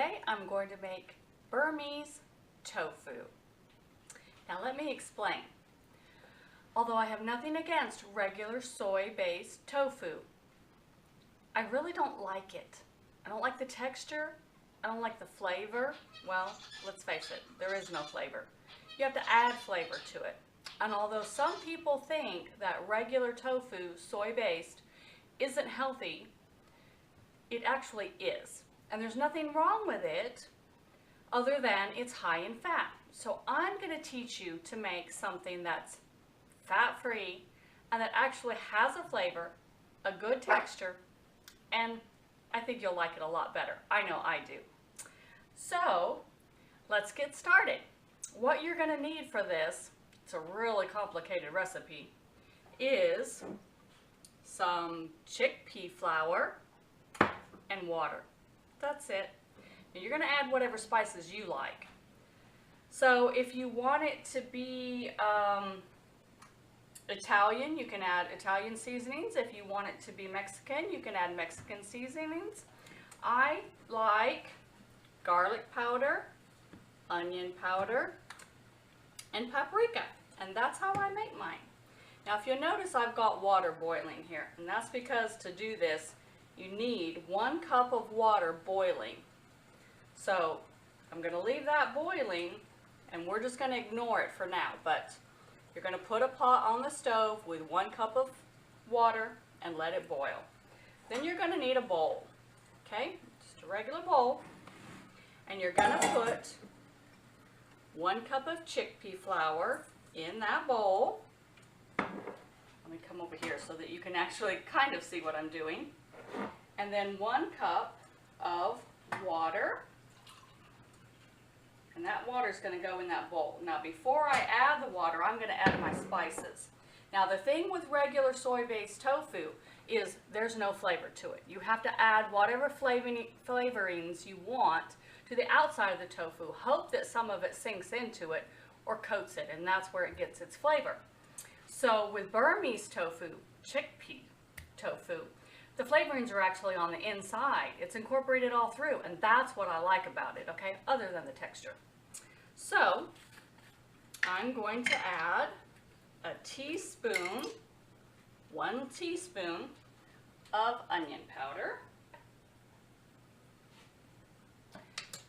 Today I'm going to make Burmese tofu. Now let me explain. Although I have nothing against regular soy-based tofu, I really don't like it. I don't like the texture. I don't like the flavor. Well, let's face it, there is no flavor. You have to add flavor to it. And although some people think that regular tofu, soy-based, isn't healthy, it actually is. And there's nothing wrong with it other than it's high in fat. So I'm going to teach you to make something that's fat-free and that actually has a flavor, a good texture, and I think you'll like it a lot better. I know I do. So let's get started. What you're going to need for this, it's a really complicated recipe, is some chickpea flour and water. That's it. And you're going to add whatever spices you like. So if you want it to be Italian, you can add Italian seasonings. If you want it to be Mexican, you can add Mexican seasonings. I like garlic powder, onion powder, and paprika. And that's how I make mine. Now if you'll notice, I've got water boiling here. And that's because to do this, you need 1 cup of water boiling. So I'm going to leave that boiling and we're just going to ignore it for now. But you're going to put a pot on the stove with 1 cup of water and let it boil. Then you're going to need a bowl. Okay, just a regular bowl. And you're going to put 1 cup of chickpea flour in that bowl. Let me come over here so that you can actually kind of see what I'm doing. And then 1 cup of water. And that water is going to go in that bowl. Now before I add the water, I'm going to add my spices. Now the thing with regular soy-based tofu is there's no flavor to it. You have to add whatever flavorings you want to the outside of the tofu. Hope that some of it sinks into it or coats it, and that's where it gets its flavor. So with Burmese tofu, chickpea tofu, the flavorings are actually on the inside. It's incorporated all through, and that's what I like about it, okay, other than the texture. So I'm going to add a teaspoon, 1 teaspoon of onion powder,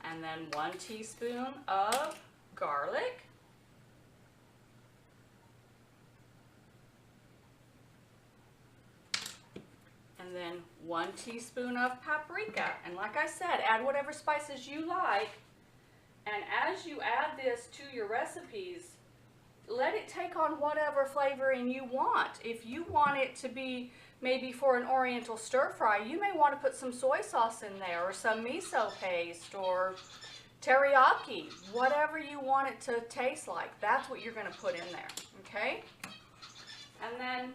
and then 1 teaspoon of garlic, and then 1 teaspoon of paprika. And like I said, add whatever spices you like. And as you add this to your recipes, let it take on whatever flavoring you want. If you want it to be maybe for an oriental stir fry, you may want to put some soy sauce in there or some miso paste or teriyaki, whatever you want it to taste like. That's what you're going to put in there, okay? And then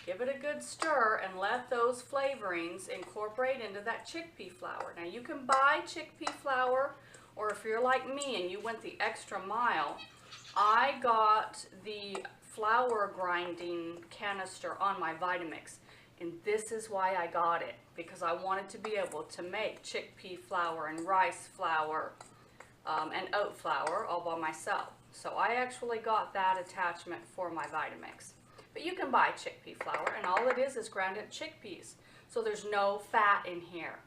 give it a good stir and let those flavorings incorporate into that chickpea flour. Now you can buy chickpea flour, or if you're like me and you went the extra mile, I got the flour grinding canister on my Vitamix. And this is why I got it, because I wanted to be able to make chickpea flour and rice flour and oat flour all by myself. So I actually got that attachment for my Vitamix. But you can buy chickpea flour, and all it is grounded chickpeas. So there's no fat in here.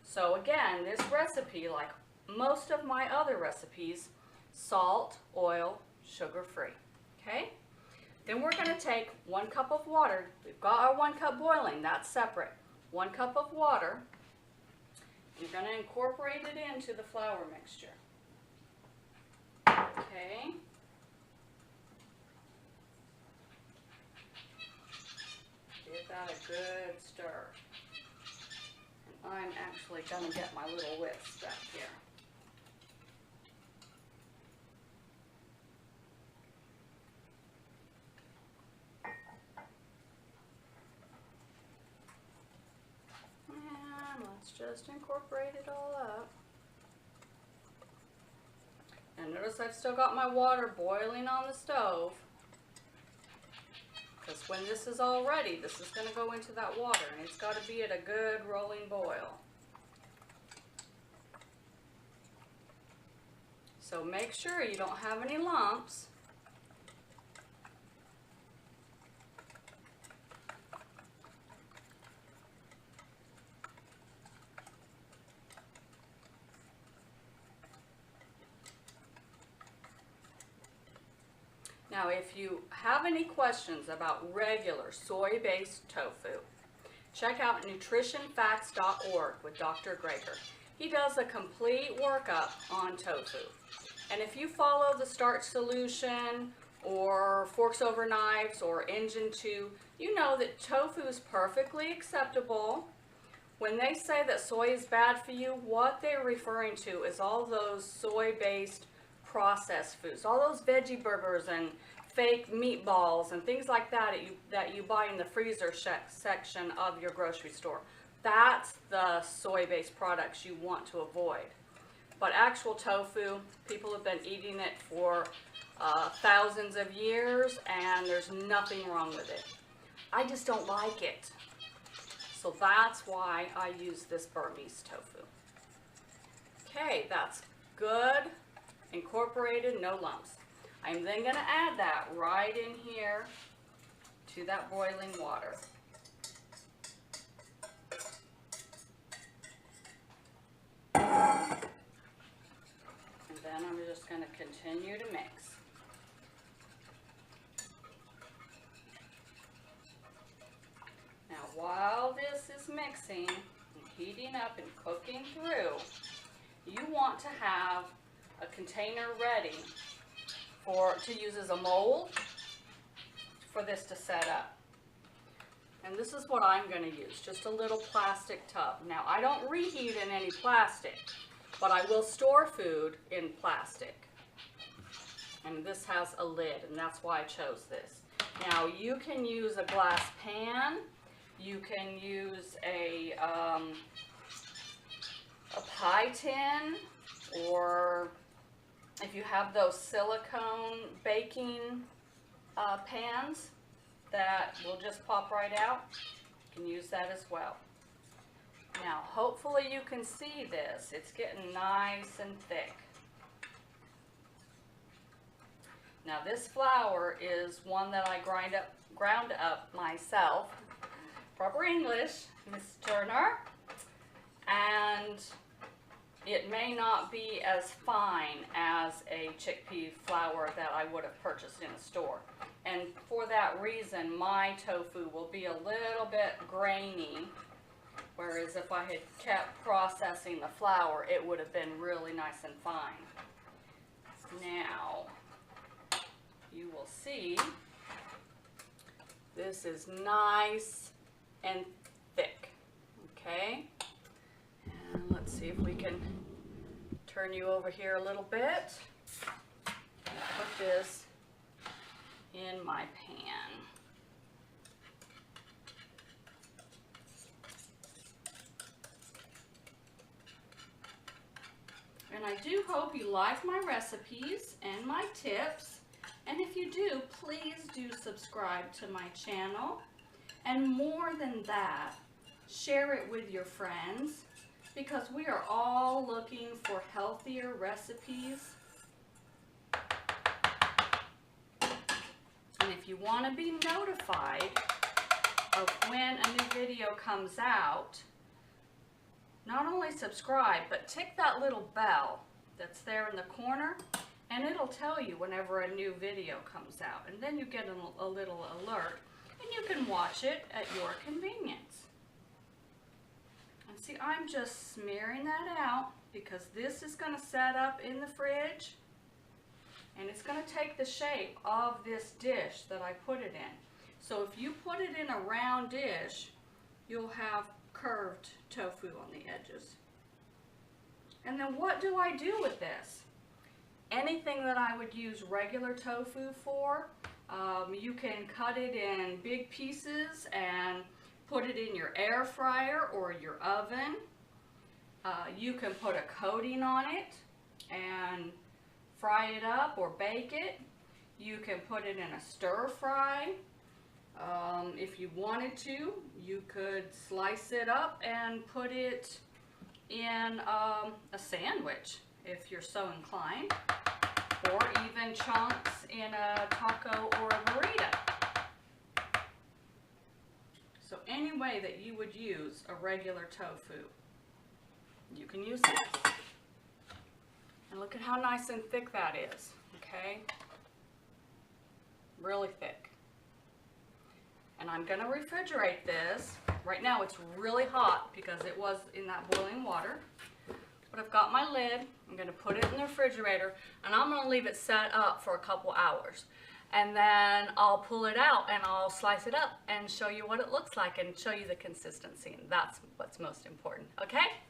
So again, this recipe, like most of my other recipes, salt, oil, sugar-free. Okay? Then we're going to take 1 cup of water. We've got our 1 cup boiling. That's separate. 1 cup of water. You're going to incorporate it into the flour mixture. Okay? Give that a good stir. And I'm actually going to get my little whisk back here. And let's just incorporate it all up. And notice I've still got my water boiling on the stove. Because when this is all ready, this is going to go into that water, and it's got to be at a good rolling boil. So make sure you don't have any lumps. Now, if you have any questions about regular soy-based tofu, check out nutritionfacts.org with Dr. Greger. He does a complete workup on tofu. And if you follow the Starch Solution or Forks Over Knives or Engine 2, you know that tofu is perfectly acceptable. When they say that soy is bad for you, what they're referring to is all those soy-based processed foods, all those veggie burgers and fake meatballs and things like that that you buy in the freezer section of your grocery store. That's the soy-based products you want to avoid. But actual tofu, people have been eating it for thousands of years, and there's nothing wrong with it. I just don't like it. So that's why I use this Burmese tofu. Okay, that's good, incorporated, no lumps. I'm then going to add that right in here to that boiling water. And then I'm just going to continue to mix. Now while this is mixing and heating up and cooking through, you want to have a container ready to use as a mold for this to set up. And this is what I'm going to use, just a little plastic tub. Now I don't reheat in any plastic, but I will store food in plastic. And this has a lid, and that's why I chose this. Now you can use a glass pan, you can use a pie tin, or if you have those silicone baking pans that will just pop right out, you can use that as well. Now hopefully you can see this. It's getting nice and thick. Now this flour is one that I ground up myself. Proper English, Miss Turner. And it may not be as fine as a chickpea flour that I would have purchased in a store. And for that reason, my tofu will be a little bit grainy, whereas if I had kept processing the flour, it would have been really nice and fine. Now, you will see this is nice and thick, okay? And let's see if we can turn you over here a little bit and put this in my pan. And I do hope you like my recipes and my tips. And if you do, please do subscribe to my channel. And more than that, share it with your friends, because we are all looking for healthier recipes. And if you want to be notified of when a new video comes out, not only subscribe, but tick that little bell that's there in the corner, and it'll tell you whenever a new video comes out. And then you get a little alert, and you can watch it at your convenience. And see, I'm just smearing that out because this is going to set up in the fridge, and it's going to take the shape of this dish that I put it in. So if you put it in a round dish, you'll have curved tofu on the edges. And then what do I do with this? Anything that I would use regular tofu for, you can cut it in big pieces and put it in your air fryer or your oven. You can put a coating on it and fry it up or bake it. You can put it in a stir fry. If you wanted to, you could slice it up and put it in a sandwich if you're so inclined. or even chunks in a taco or a burrito. So any way that you would use a regular tofu, you can use this. And look at how nice and thick that is, okay? Really thick. And I'm gonna refrigerate this. Right now it's really hot because it was in that boiling water. But I've got my lid. I'm gonna put it in the refrigerator and I'm gonna leave it set up for a couple hours. And then I'll pull it out and I'll slice it up and show you what it looks like and show you the consistency. And that's what's most important, okay?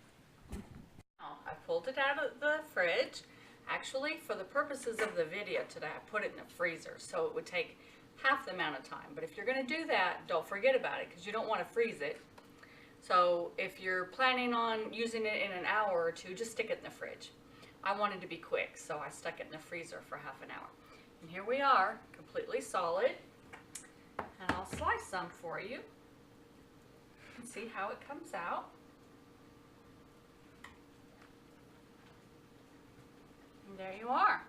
Now, I pulled it out of the fridge. Actually, for the purposes of the video today, I put it in the freezer, so it would take half the amount of time. But if you're gonna do that, don't forget about it because you don't wanna freeze it. So if you're planning on using it in an hour or two, just stick it in the fridge. I wanted to be quick, so I stuck it in the freezer for half an hour. And here we are, completely solid. And I'll slice some for you and see how it comes out. And there you are.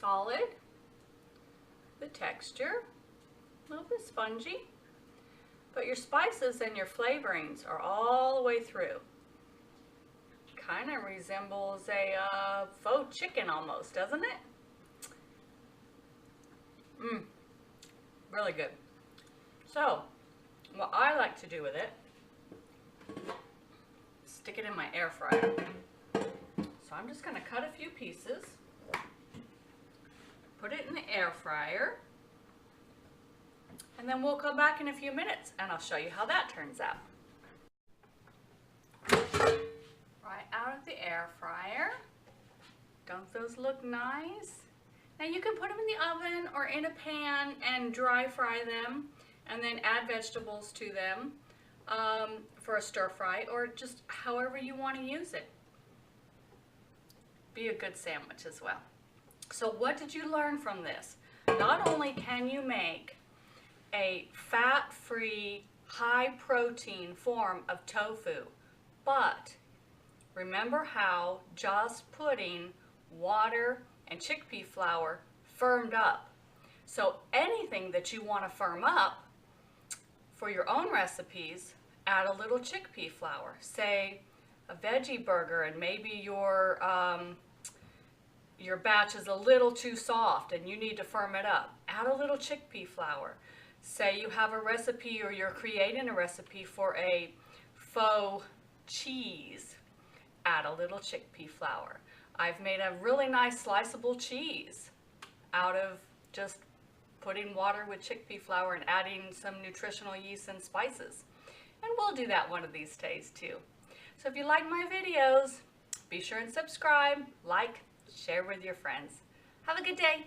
Solid. The texture, a little bit spongy. But your spices and your flavorings are all the way through. Kind of resembles a faux chicken almost, doesn't it? Really good. So, what I like to do with it, stick it in my air fryer. So I'm just going to cut a few pieces, put it in the air fryer, and then we'll come back in a few minutes and I'll show you how that turns out. Right out of the air fryer. Don't those look nice? Now you can put them in the oven or in a pan and dry fry them and then add vegetables to them for a stir fry or just however you want to use it. Be a good sandwich as well. So what did you learn from this? Not only can you make a fat-free, high-protein form of tofu, but remember how just putting water and chickpea flour firmed up. So anything that you want to firm up for your own recipes, add a little chickpea flour. Say a veggie burger and maybe your batch is a little too soft and you need to firm it up. Add a little chickpea flour. Say you have a recipe or you're creating a recipe for a faux cheese. Add a little chickpea flour. I've made a really nice sliceable cheese out of just putting water with chickpea flour and adding some nutritional yeast and spices. And we'll do that one of these days too. So if you like my videos, be sure and subscribe, like, share with your friends. Have a good day.